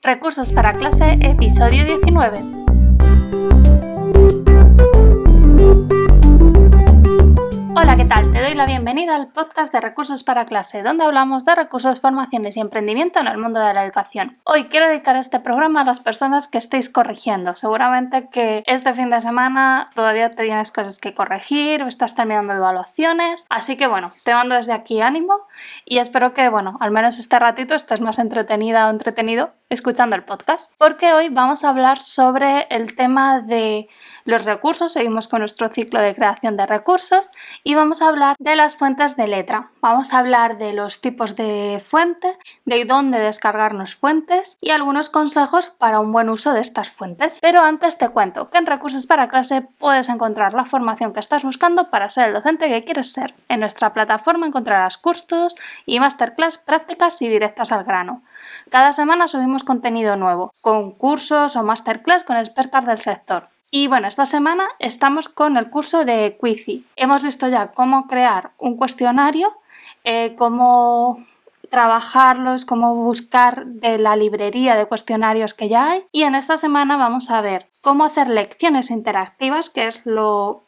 Recursos para clase, episodio 19. Hola, ¿qué tal? Te doy la bienvenida al podcast de Recursos para clase, donde hablamos de recursos, formaciones y emprendimiento en el mundo de la educación. Hoy quiero dedicar este programa a las personas que estéis corrigiendo. Seguramente que este fin de semana todavía tienes cosas que corregir o estás terminando evaluaciones, así que te mando desde aquí ánimo y espero que, al menos este ratito estés más entretenida o entretenido escuchando el podcast, porque hoy vamos a hablar sobre el tema de los recursos. Seguimos con nuestro ciclo de creación de recursos y vamos a hablar de las fuentes de letra. Vamos a hablar de los tipos de fuente, de dónde descargarnos fuentes y algunos consejos para un buen uso de estas fuentes. Pero antes te cuento que en Recursos para clase puedes encontrar la formación que estás buscando para ser el docente que quieres ser. En nuestra plataforma encontrarás cursos y masterclass prácticas y directas al grano. Cada semana subimos contenido nuevo, con cursos o masterclass con expertas del sector. Y esta semana estamos con el curso de Quizy. Hemos visto ya cómo crear un cuestionario, cómo trabajarlos, cómo buscar de la librería de cuestionarios que ya hay. Y en esta semana vamos a ver cómo hacer lecciones interactivas, que es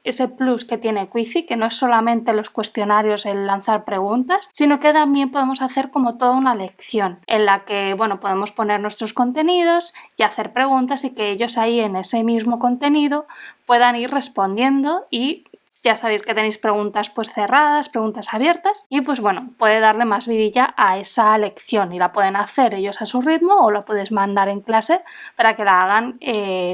ese plus que tiene Quizy, que no es solamente los cuestionarios, el lanzar preguntas, sino que también podemos hacer como toda una lección en la que podemos poner nuestros contenidos y hacer preguntas y que ellos ahí en ese mismo contenido puedan ir respondiendo y ya sabéis que tenéis preguntas cerradas, preguntas abiertas y puede darle más vidilla a esa lección y la pueden hacer ellos a su ritmo o la puedes mandar en clase para que la hagan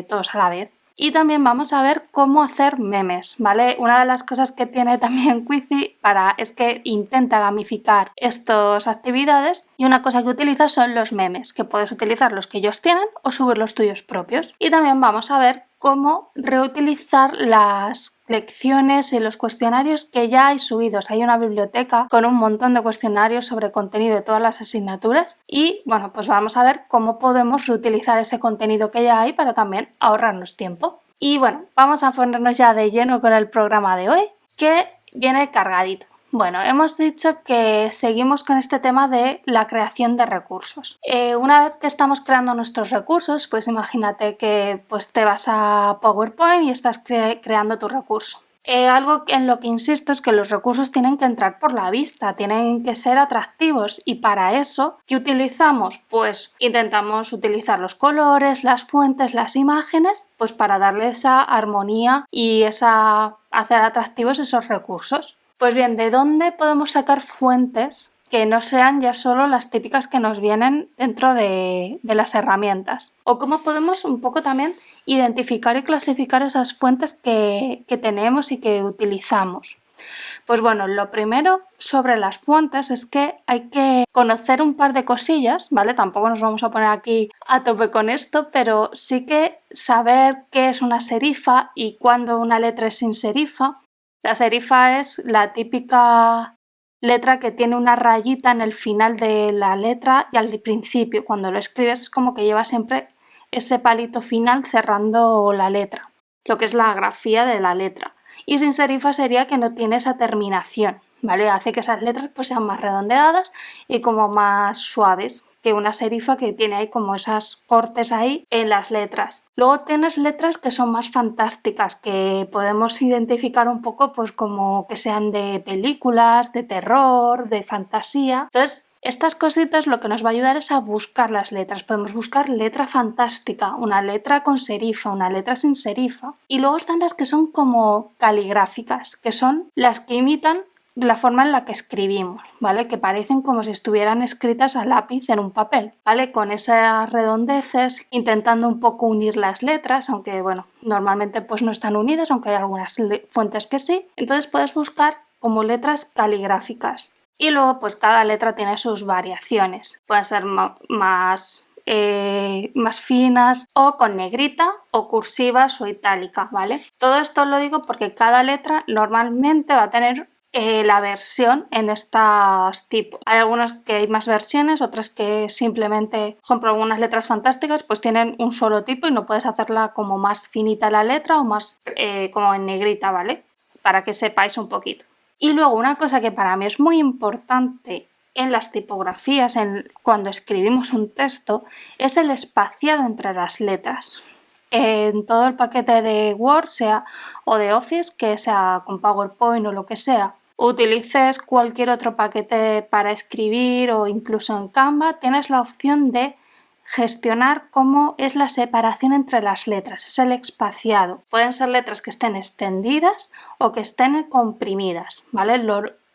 todos a la vez. Y también vamos a ver cómo hacer memes, ¿vale? Una de las cosas que tiene también Quizy es que intenta gamificar estas actividades y una cosa que utiliza son los memes, que puedes utilizar los que ellos tienen o subir los tuyos propios. Y también vamos a ver cómo reutilizar las lecciones y los cuestionarios que ya hay subidos. Hay una biblioteca con un montón de cuestionarios sobre contenido de todas las asignaturas y vamos a ver cómo podemos reutilizar ese contenido que ya hay para también ahorrarnos tiempo. Y vamos a ponernos ya de lleno con el programa de hoy, que viene cargadito. Hemos dicho que seguimos con este tema de la creación de recursos. Una vez que estamos creando nuestros recursos, pues imagínate que te vas a PowerPoint y estás creando tu recurso. Algo en lo que insisto es que los recursos tienen que entrar por la vista, tienen que ser atractivos y para eso, ¿qué utilizamos? Pues intentamos utilizar los colores, las fuentes, las imágenes, pues para darle esa armonía y hacer atractivos esos recursos. Pues bien, ¿de dónde podemos sacar fuentes que no sean ya solo las típicas que nos vienen dentro de las herramientas? ¿O cómo podemos un poco también identificar y clasificar esas fuentes que tenemos y que utilizamos? Pues lo primero sobre las fuentes es que hay que conocer un par de cosillas, ¿vale? Tampoco nos vamos a poner aquí a tope con esto, pero sí que saber qué es una serifa y cuándo una letra es sin serifa. La serifa es la típica letra que tiene una rayita en el final de la letra y al principio. Cuando lo escribes es como que lleva siempre ese palito final cerrando la letra, lo que es la grafía de la letra. Y sin serifa sería que no tiene esa terminación, ¿vale? Hace que esas letras sean más redondeadas y como más suaves que una serifa que tiene ahí como esos cortes ahí en las letras. Luego tienes letras que son más fantásticas, que podemos identificar un poco como que sean de películas, de terror, de fantasía. Entonces, estas cositas lo que nos va a ayudar es a buscar las letras. Podemos buscar letra fantástica, una letra con serifa, una letra sin serifa. Y luego están las que son como caligráficas, que son las que imitan la forma en la que escribimos, ¿vale? Que parecen como si estuvieran escritas a lápiz en un papel, ¿vale? Con esas redondeces, intentando un poco unir las letras, aunque normalmente no están unidas, aunque hay algunas fuentes que sí. Entonces puedes buscar como letras caligráficas. Y luego cada letra tiene sus variaciones. Pueden ser más finas o con negrita o cursivas o itálica, ¿vale? Todo esto lo digo porque cada letra normalmente va a tener la versión en estos tipos. Hay algunas que hay más versiones, otras que simplemente, por ejemplo, algunas letras fantásticas tienen un solo tipo y no puedes hacerla como más finita la letra o más como en negrita, ¿vale? Para que sepáis un poquito. Y luego una cosa que para mí es muy importante en las tipografías, cuando escribimos un texto, es el espaciado entre las letras. En todo el paquete de Word, o de Office, que sea con PowerPoint o lo que sea, utilices cualquier otro paquete para escribir o incluso en Canva, tienes la opción de gestionar cómo es la separación entre las letras, es el espaciado. Pueden ser letras que estén extendidas o que estén comprimidas, ¿vale?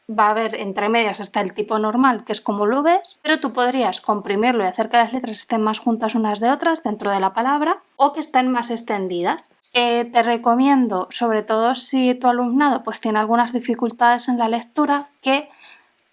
Va a haber entre medias hasta el tipo normal, que es como lo ves, pero tú podrías comprimirlo y hacer que las letras estén más juntas unas de otras dentro de la palabra o que estén más extendidas. Te recomiendo, sobre todo si tu alumnado pues tiene algunas dificultades en la lectura, que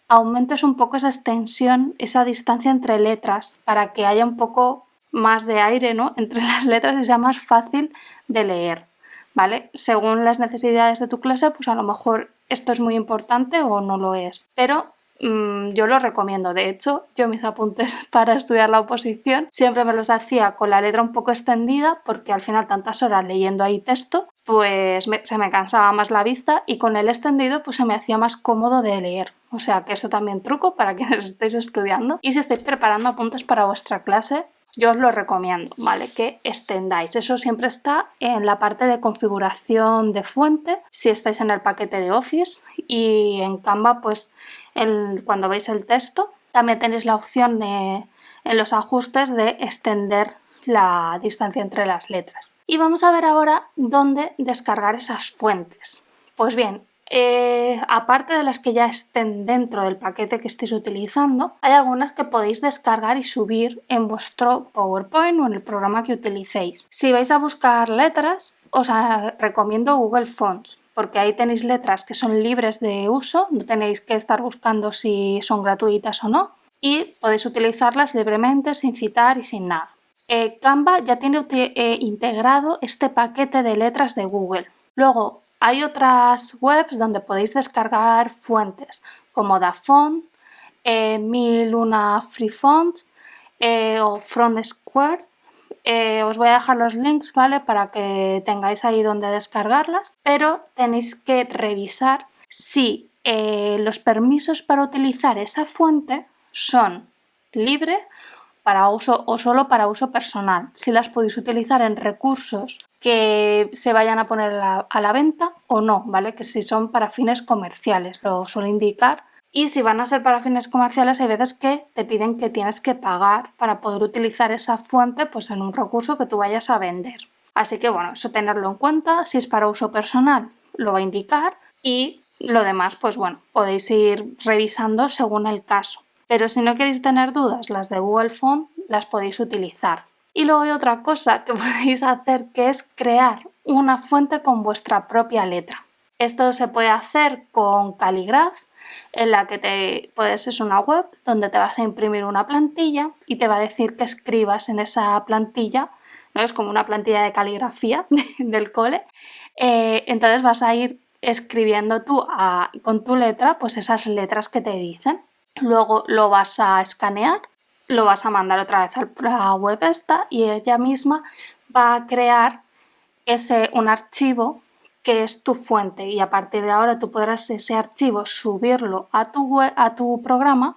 aumentes un poco esa extensión, esa distancia entre letras, para que haya un poco más de aire, ¿no?, entre las letras y sea más fácil de leer, ¿vale? Según las necesidades de tu clase, pues a lo mejor esto es muy importante o no lo es, pero yo lo recomiendo. De hecho, yo mis apuntes para estudiar la oposición siempre me los hacía con la letra un poco extendida, porque al final tantas horas leyendo ahí texto, pues se me cansaba más la vista, y con el extendido pues se me hacía más cómodo de leer. O sea que eso también truco para quienes estéis estudiando. Y si estáis preparando apuntes para vuestra clase, yo os lo recomiendo, ¿vale? Que extendáis. Eso siempre está en la parte de configuración de fuente, si estáis en el paquete de Office, y en Canva, pues cuando veis el texto, también tenéis la opción en los ajustes de extender la distancia entre las letras. Y vamos a ver ahora dónde descargar esas fuentes. Pues bien, aparte de las que ya estén dentro del paquete que estéis utilizando, hay algunas que podéis descargar y subir en vuestro PowerPoint o en el programa que utilicéis. Si vais a buscar letras, os recomiendo Google Fonts, porque ahí tenéis letras que son libres de uso, no tenéis que estar buscando si son gratuitas o no, y podéis utilizarlas libremente, sin citar y sin nada. Canva ya tiene integrado este paquete de letras de Google. Luego, hay otras webs donde podéis descargar fuentes como Dafont, 1001 Free Fonts o Front Square. Os voy a dejar los links, ¿vale?, para que tengáis ahí donde descargarlas, pero tenéis que revisar si los permisos para utilizar esa fuente son libre para uso o solo para uso personal, si las podéis utilizar en recursos que se vayan a poner a la venta o no, ¿vale? Que si son para fines comerciales, lo suele indicar. Y si van a ser para fines comerciales, hay veces que te piden que tienes que pagar para poder utilizar esa fuente pues en un recurso que tú vayas a vender. Así que bueno, eso tenerlo en cuenta. Si es para uso personal, lo va a indicar, y lo demás, pues bueno, podéis ir revisando según el caso. Pero si no queréis tener dudas, las de Google Font las podéis utilizar. Y luego hay otra cosa que podéis hacer, que es crear una fuente con vuestra propia letra. Esto se puede hacer con Calligraph, en la que es una web donde te vas a imprimir una plantilla y te va a decir que escribas en esa plantilla, ¿no? Es como una plantilla de caligrafía del cole. Entonces vas a ir escribiendo tú con tu letra pues esas letras que te dicen. Luego lo vas a escanear, lo vas a mandar otra vez a la web esta, y ella misma va a crear un archivo que es tu fuente, y a partir de ahora tú podrás ese archivo subirlo a tu programa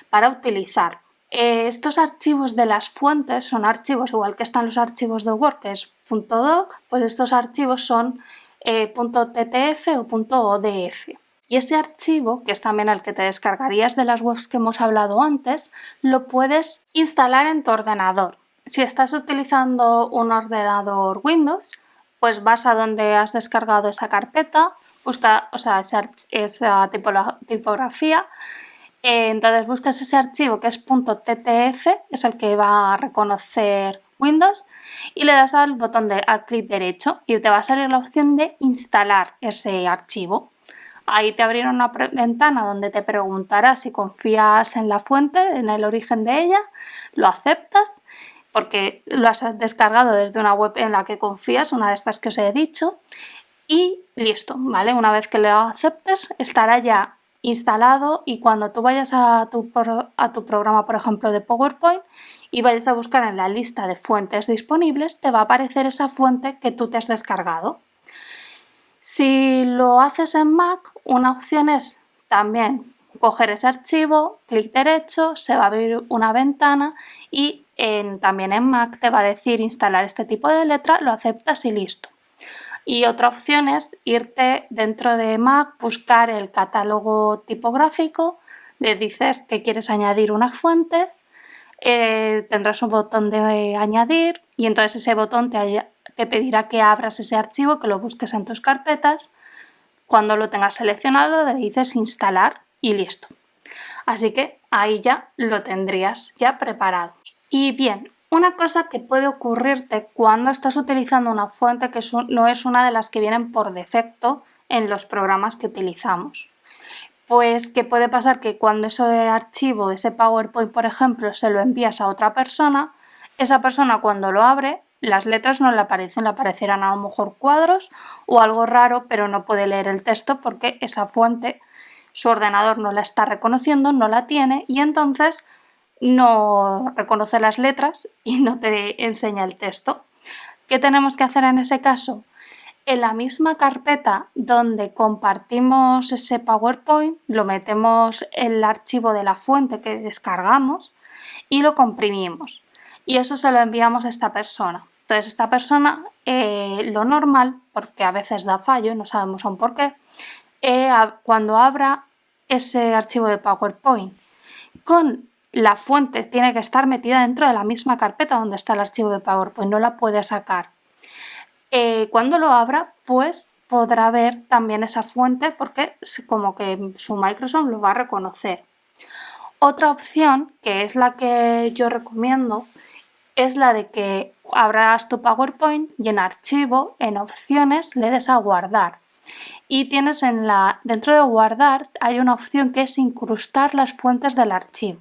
para utilizar. Estos archivos de las fuentes son archivos, igual que están los archivos de Word, que es .doc, pues estos archivos son .ttf o .odf. Y ese archivo, que es también el que te descargarías de las webs que hemos hablado antes, lo puedes instalar en tu ordenador. Si estás utilizando un ordenador Windows, pues vas a donde has descargado esa carpeta, busca, esa tipografía, entonces buscas ese archivo que es .ttf, es el que va a reconocer Windows, y le das al botón al clic derecho y te va a salir la opción de instalar ese archivo. Ahí te abrirá una ventana donde te preguntará si confías en la fuente, en el origen de ella, lo aceptas porque lo has descargado desde una web en la que confías, una de estas que os he dicho, y listo, ¿vale? Una vez que lo aceptes, estará ya instalado, y cuando tú vayas a tu programa, por ejemplo, de PowerPoint, y vayas a buscar en la lista de fuentes disponibles, te va a aparecer esa fuente que tú te has descargado. Si lo haces en Mac, una opción es también coger ese archivo, clic derecho, se va a abrir una ventana y también en Mac te va a decir instalar este tipo de letra, lo aceptas y listo. Y otra opción es irte dentro de Mac, buscar el catálogo tipográfico, le dices que quieres añadir una fuente, tendrás un botón de añadir y entonces ese botón te pedirá que abras ese archivo, que lo busques en tus carpetas. Cuando lo tengas seleccionado le dices instalar y listo. Así que ahí ya lo tendrías ya preparado. Y bien, una cosa que puede ocurrirte cuando estás utilizando una fuente que no es una de las que vienen por defecto en los programas que utilizamos. Pues que puede pasar que cuando ese archivo, ese PowerPoint, por ejemplo, se lo envías a otra persona, esa persona cuando lo abre, las letras no le aparecen, le aparecerán a lo mejor cuadros o algo raro, pero no puede leer el texto porque esa fuente, su ordenador no la está reconociendo, no la tiene y entonces no reconoce las letras y no te enseña el texto. ¿Qué tenemos que hacer en ese caso? En la misma carpeta donde compartimos ese PowerPoint, lo metemos en el archivo de la fuente que descargamos y lo comprimimos. Y eso se lo enviamos a esta persona. Entonces, esta persona, lo normal, porque a veces da fallo, no sabemos aún por qué, cuando abra ese archivo de PowerPoint con la fuente tiene que estar metida dentro de la misma carpeta donde está el archivo de PowerPoint, no la puede sacar. Cuando lo abra, pues podrá ver también esa fuente porque como que su Microsoft lo va a reconocer. Otra opción, que es la que yo recomiendo, es la de que abras tu PowerPoint y en archivo, en opciones, le des a guardar. Y tienes dentro de guardar hay una opción que es incrustar las fuentes del archivo.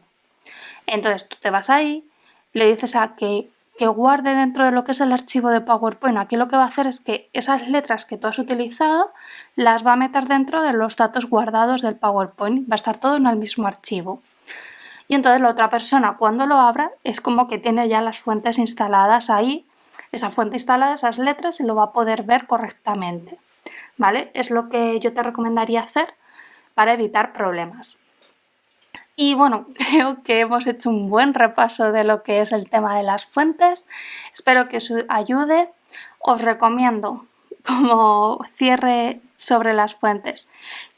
Entonces tú te vas ahí, le dices a que guarde dentro de lo que es el archivo de PowerPoint. Aquí lo que va a hacer es que esas letras que tú has utilizado las va a meter dentro de los datos guardados del PowerPoint. Va a estar todo en el mismo archivo. Y entonces la otra persona cuando lo abra es como que tiene ya las fuentes instaladas ahí, esa fuente instalada, esas letras y lo va a poder ver correctamente. ¿Vale? Es lo que yo te recomendaría hacer para evitar problemas. Y bueno, creo que hemos hecho un buen repaso de lo que es el tema de las fuentes. Espero que os ayude. Os recomiendo, como cierre sobre las fuentes,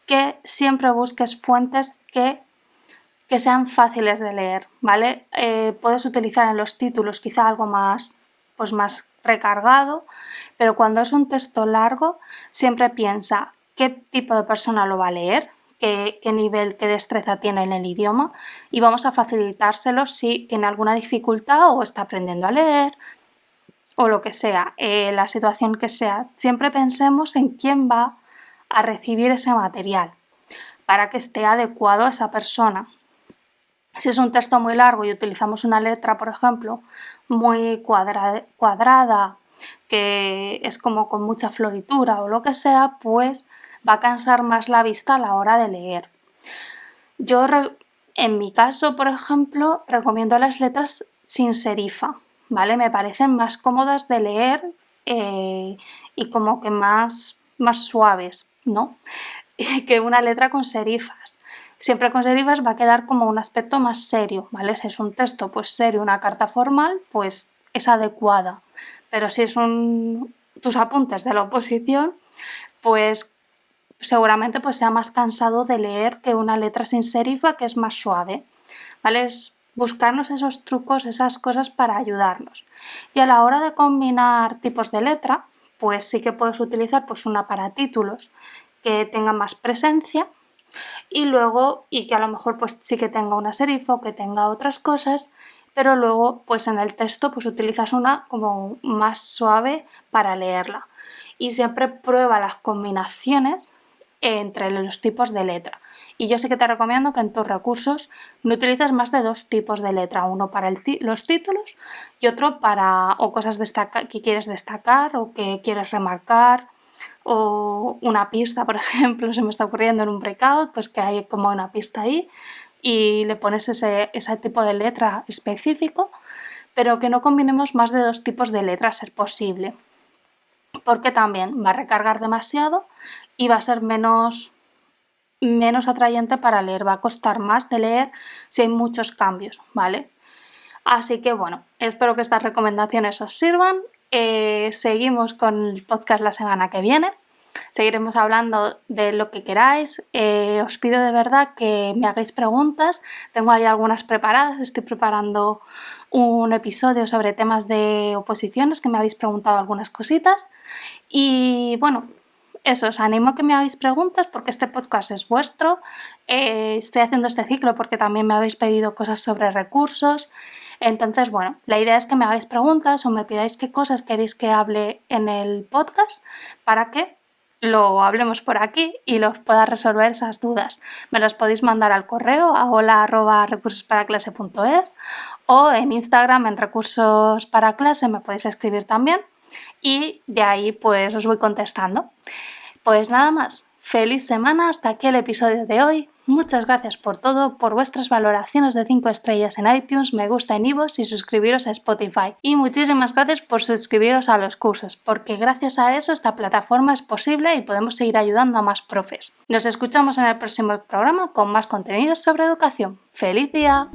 que siempre busques fuentes que sean fáciles de leer, ¿vale? Puedes utilizar en los títulos quizá algo más, pues más recargado, pero cuando es un texto largo, siempre piensa qué tipo de persona lo va a leer, qué nivel, qué destreza tiene en el idioma y vamos a facilitárselo si tiene alguna dificultad o está aprendiendo a leer o lo que sea, la situación que sea. Siempre pensemos en quién va a recibir ese material para que esté adecuado a esa persona. Si es un texto muy largo y utilizamos una letra, por ejemplo, muy cuadrada, que es como con mucha floritura o lo que sea, pues va a cansar más la vista a la hora de leer. Yo, en mi caso, por ejemplo, recomiendo las letras sin serifa, ¿vale? Me parecen más cómodas de leer y como que más suaves, ¿no? Que una letra con serifas. Siempre con serifas va a quedar como un aspecto más serio, ¿vale? Si es un texto pues serio, una carta formal, pues es adecuada. Pero si es tus apuntes de la oposición, pues seguramente pues sea más cansado de leer que una letra sin serifa que es más suave, ¿vale? Es buscarnos esos trucos, esas cosas para ayudarnos. Y a la hora de combinar tipos de letra, pues sí que puedes utilizar pues una para títulos que tenga más presencia y luego, y que a lo mejor pues sí que tenga una serifa o que tenga otras cosas, pero luego pues en el texto pues utilizas una como más suave para leerla. Y siempre prueba las combinaciones entre los tipos de letra. Y yo sí que te recomiendo que en tus recursos no utilices más de 2 tipos de letra, uno para los títulos y otro para o cosas que quieres destacar o que quieres remarcar o una pista, por ejemplo, se me está ocurriendo en un breakout, pues que hay como una pista ahí y le pones ese tipo de letra específico, pero que no combinemos más de 2 tipos de letra a ser posible, porque también va a recargar demasiado y va a ser menos menos atrayente para leer, va a costar más de leer si hay muchos cambios, ¿vale? Así que bueno, espero que estas recomendaciones os sirvan. Seguimos con el podcast la semana que viene. Seguiremos hablando de lo que queráis. Os pido de verdad que me hagáis preguntas. Tengo ahí algunas preparadas. Estoy preparando un episodio sobre temas de oposiciones, que me habéis preguntado algunas cositas. Y bueno, eso, os animo a que me hagáis preguntas porque este podcast es vuestro. Estoy haciendo este ciclo porque también me habéis pedido cosas sobre recursos. Entonces, bueno, la idea es que me hagáis preguntas o me pidáis qué cosas queréis que hable en el podcast para que lo hablemos por aquí y los pueda resolver esas dudas. Me las podéis mandar al correo a hola@recursosparaclase.es o en Instagram en Recursos para Clase me podéis escribir también y de ahí pues os voy contestando. Pues nada más, feliz semana, hasta aquí el episodio de hoy. Muchas gracias por todo, por vuestras valoraciones de 5 estrellas en iTunes, me gusta en iVoox y suscribiros a Spotify. Y muchísimas gracias por suscribiros a los cursos, porque gracias a eso esta plataforma es posible y podemos seguir ayudando a más profes. Nos escuchamos en el próximo programa con más contenidos sobre educación. ¡Feliz día!